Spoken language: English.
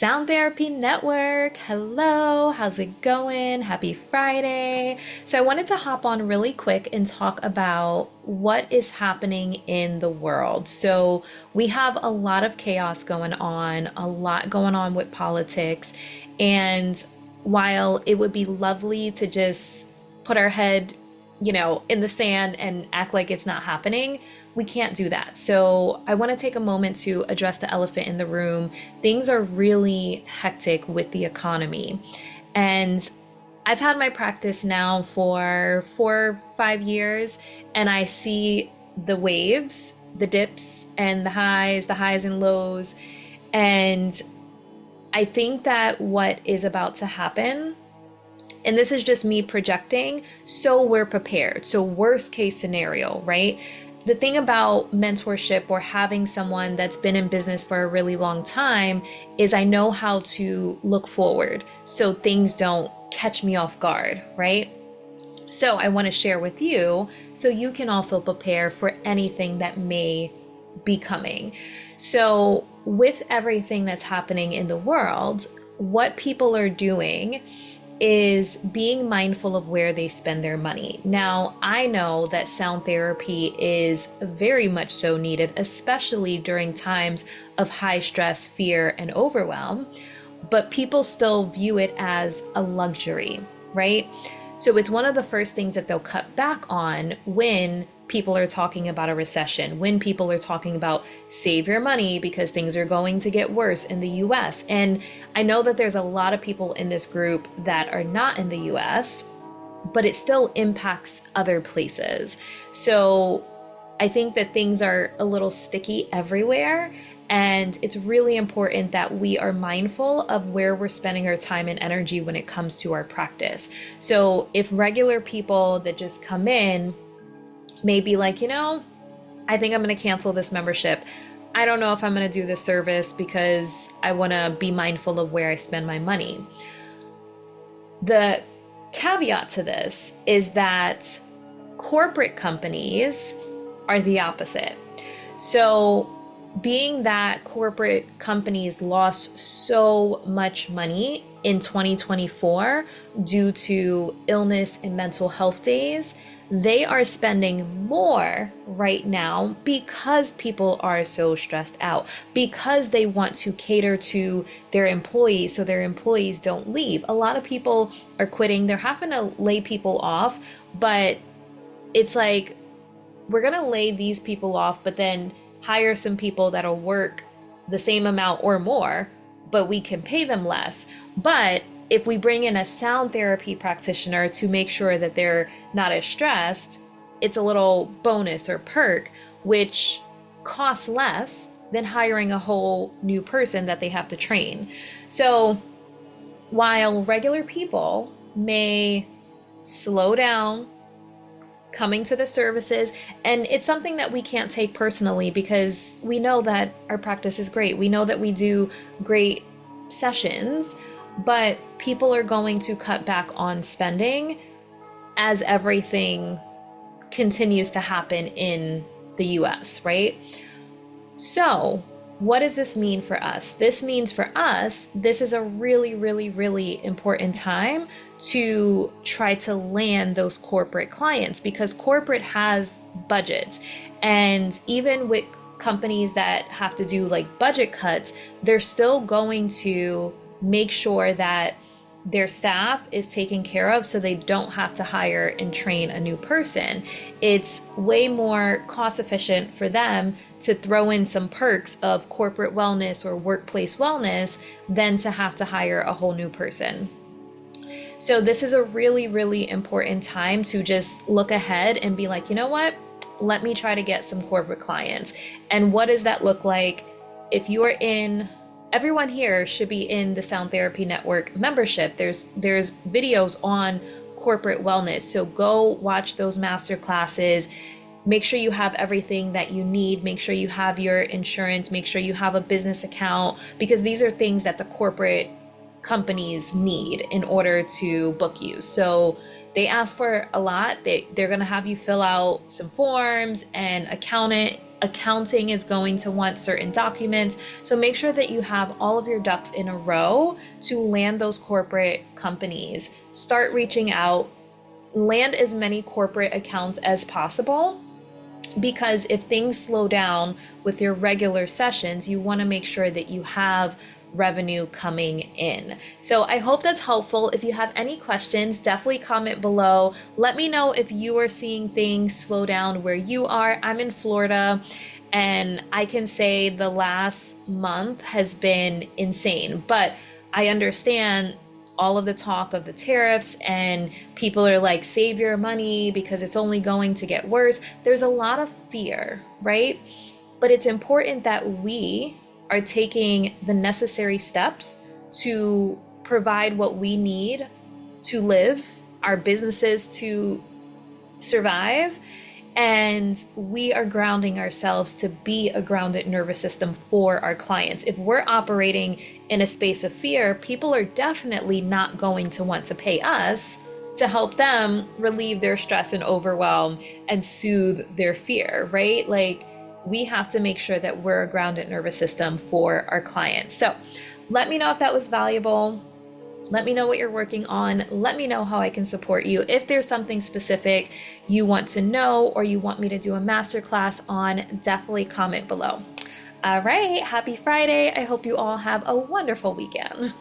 Sound Therapy Network. Hello, how's it going? Happy Friday. So, I wanted to hop on really quick and talk about what is happening in the world. So, we have a lot of chaos going on, a lot going on with politics. And while it would be lovely to just put our head in the sand and act like it's not happening, we can't do that. So I want to take a moment to address the elephant in the room. Things are really hectic with the economy. And I've had my practice now for 4 or 5 years, and I see the waves, the dips and the highs and lows. And I think that what is about to happen, and this is just me projecting, so we're prepared. So, worst case scenario, right? The thing about mentorship or having someone that's been in business for a really long time is I know how to look forward so things don't catch me off guard, right? So, I want to share with you so you can also prepare for anything that may be coming. So, with everything that's happening in the world, what people are doing is being mindful of where they spend their money. Now, I know that sound therapy is very much so needed, especially during times of high stress, fear, and overwhelm, but people still view it as a luxury, right? So it's one of the first things that they'll cut back on when people are talking about a recession, when people are talking about save your money because things are going to get worse in the US. And I know that there's a lot of people in this group that are not in the US, but it still impacts other places. So I think that things are a little sticky everywhere. And it's really important that we are mindful of where we're spending our time and energy when it comes to our practice. So if regular people that just come in may be like, I think I'm going to cancel this membership. I don't know if I'm going to do this service because I want to be mindful of where I spend my money. The caveat to this is that corporate companies are the opposite. So, being that corporate companies lost so much money in 2024 due to illness and mental health days, they are spending more right now because people are so stressed out, because they want to cater to their employees so their employees don't leave. A lot of people are quitting, they're having to lay people off, but it's like, we're gonna lay these people off, but then hire some people that'll work the same amount or more, but we can pay them less. But if we bring in a sound therapy practitioner to make sure that they're not as stressed, it's a little bonus or perk, which costs less than hiring a whole new person that they have to train. So while regular people may slow down coming to the services, and it's something that we can't take personally because we know that our practice is great. We know that we do great sessions, but people are going to cut back on spending as everything continues to happen in the US, right? So, what does this mean for us? This means for us, this is a really, really, really important time to try to land those corporate clients because corporate has budgets. And even with companies that have to do like budget cuts, they're still going to make sure that their staff is taken care of so they don't have to hire and train a new person. It's way more cost efficient for them to throw in some perks of corporate wellness or workplace wellness than to have to hire a whole new person. So this is a really, really important time to just look ahead and be like, you know what? Let me try to get some corporate clients. And what does that look like? If you are in, everyone here should be in the Sound Therapy Network membership. There's videos on corporate wellness. So go watch those master classes. Make sure you have everything that you need. Make sure you have your insurance. Make sure you have a business account, because these are things that the corporate companies need in order to book you. So they ask for a lot. They're going to have you fill out some forms and account it accounting is going to want certain documents. So make sure that you have all of your ducks in a row to land those corporate companies. Start reaching out, land as many corporate accounts as possible, because if things slow down with your regular sessions, you want to make sure that you have revenue coming in. So I hope that's helpful. If you have any questions, definitely comment below. Let me know if you are seeing things slow down where you are. I'm in Florida, and I can say the last month has been insane, but I understand all of the talk of the tariffs, and people are like, save your money because it's only going to get worse. There's a lot of fear, right? But it's important that we are taking the necessary steps to provide what we need to live, our businesses to survive, and we are grounding ourselves to be a grounded nervous system for our clients. If we're operating in a space of fear, people are definitely not going to want to pay us to help them relieve their stress and overwhelm and soothe their fear, right? Like, we have to make sure that we're a grounded nervous system for our clients. So let me know if that was valuable. Let me know what you're working on. Let me know how I can support you. If there's something specific you want to know or you want me to do a masterclass on, definitely comment below. All right, happy Friday. I hope you all have a wonderful weekend.